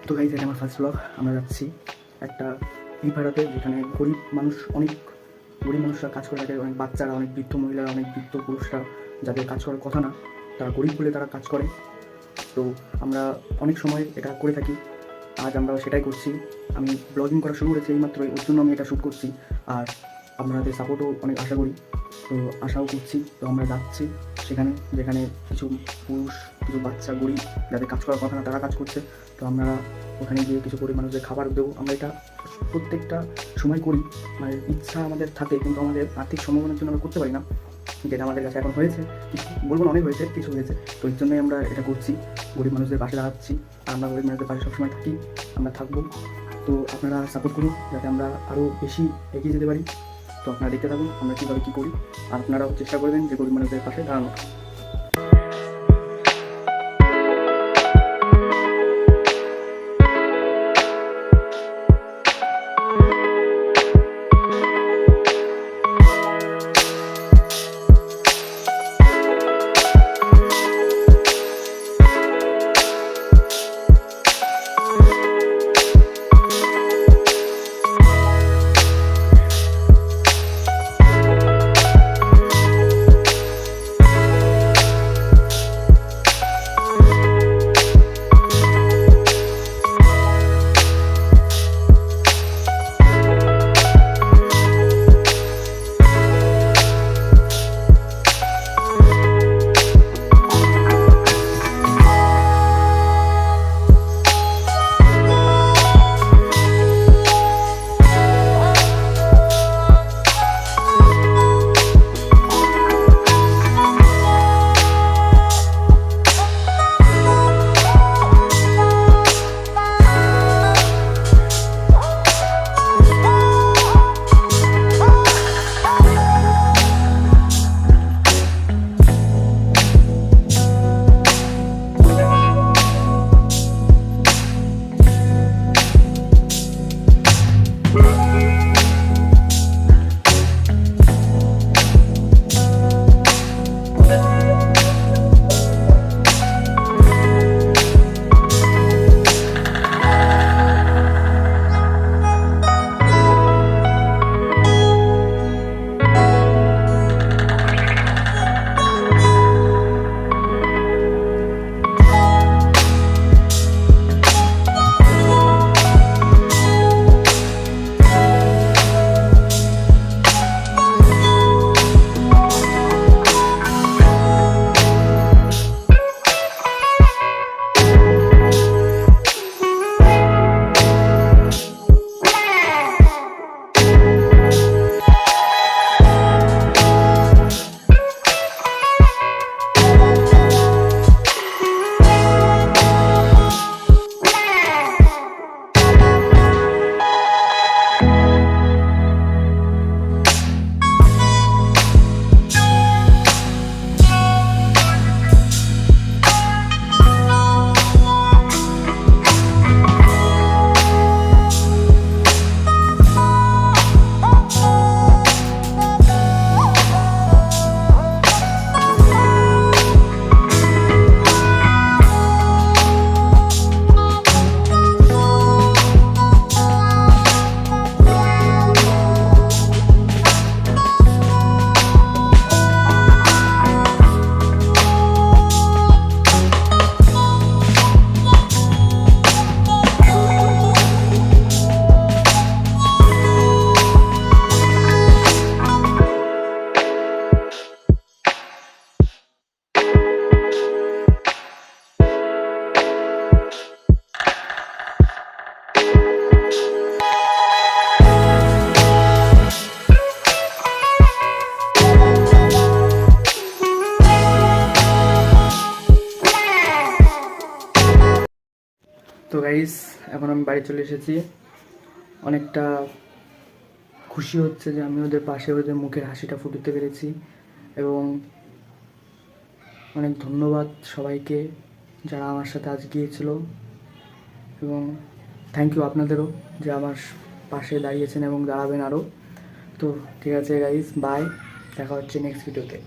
তো গাইজ, এটা আমার ফার্স্ট ব্লগ। আমরা যাচ্ছি একটা ভাড়াতে, যেখানে গরিব মানুষরা কাজ করে থাকে। অনেক বাচ্চারা, অনেক বৃদ্ধ মহিলারা, অনেক বৃদ্ধ পুরুষরা, যাদের কাজ করার কথা না, তারা গরিব বলে তারা কাজ করে। তো আমরা অনেক সময় এটা করে থাকি, আজ আমরা সেটাই করছি। আমি ব্লগিং করা শুরু করেছি এইমাত্র, ওর জন্য আমি এটা শ্যুট করছি। আর আপনাদের সাপোর্টও অনেক আশা করি, তো আশাও করছি। তো আমরা যাচ্ছি সেখানে, যেখানে কিছু পুরুষ, কিছু বাচ্চা, গরিব, যাদের কাজ করার কথা না, তারা কাজ করছে। তো আমরা ওখানে গিয়ে কিছু গরিব মানুষদের খাবার দেবো। আমরা এটা প্রত্যেকটা সময় করি, মানে ইচ্ছা আমাদের থাকে, কিন্তু আমাদের আর্থিক সম্ভাবনার জন্য আমরা করতে পারি না। যেটা আমাদের কাছে এখন হয়েছে, বলবো না অনেক হয়েছে, কিছু হয়েছে। তো এর জন্যই আমরা এটা করছি, গরিব মানুষদের পাশে দাঁড়াচ্ছি। আর আমরা গরিব মানুষদের পাশে সবসময় থাকি, আমরা থাকবো। তো আপনারা সাপোর্ট করুন, যাতে আমরা আরও বেশি এগিয়ে যেতে পারি। তো আপনারা দেখতে থাকুন আমরা কীভাবে কী করি, আর আপনারাও চেষ্টা করবেন যে গরিব মানুষদের পাশে দাঁড়ানো। তো গাইস, এখন আমি বাড়ি চলে এসেছি। অনেকটা খুশি হচ্ছে যে আমি ওদের পাশে, ওদের মুখের হাসিটা ফুটাতে পেরেছি। এবং অনেক ধন্যবাদ সবাইকে যারা আমার সাথে আজ গিয়েছিল, এবং থ্যাংক ইউ আপনাদেরও যে আমার পাশে দাঁড়িয়েছেন এবং দাঁড়াবেন আরও। তো ঠিক আছে গাইস, বাই, দেখা হচ্ছে নেক্সট ভিডিওতে।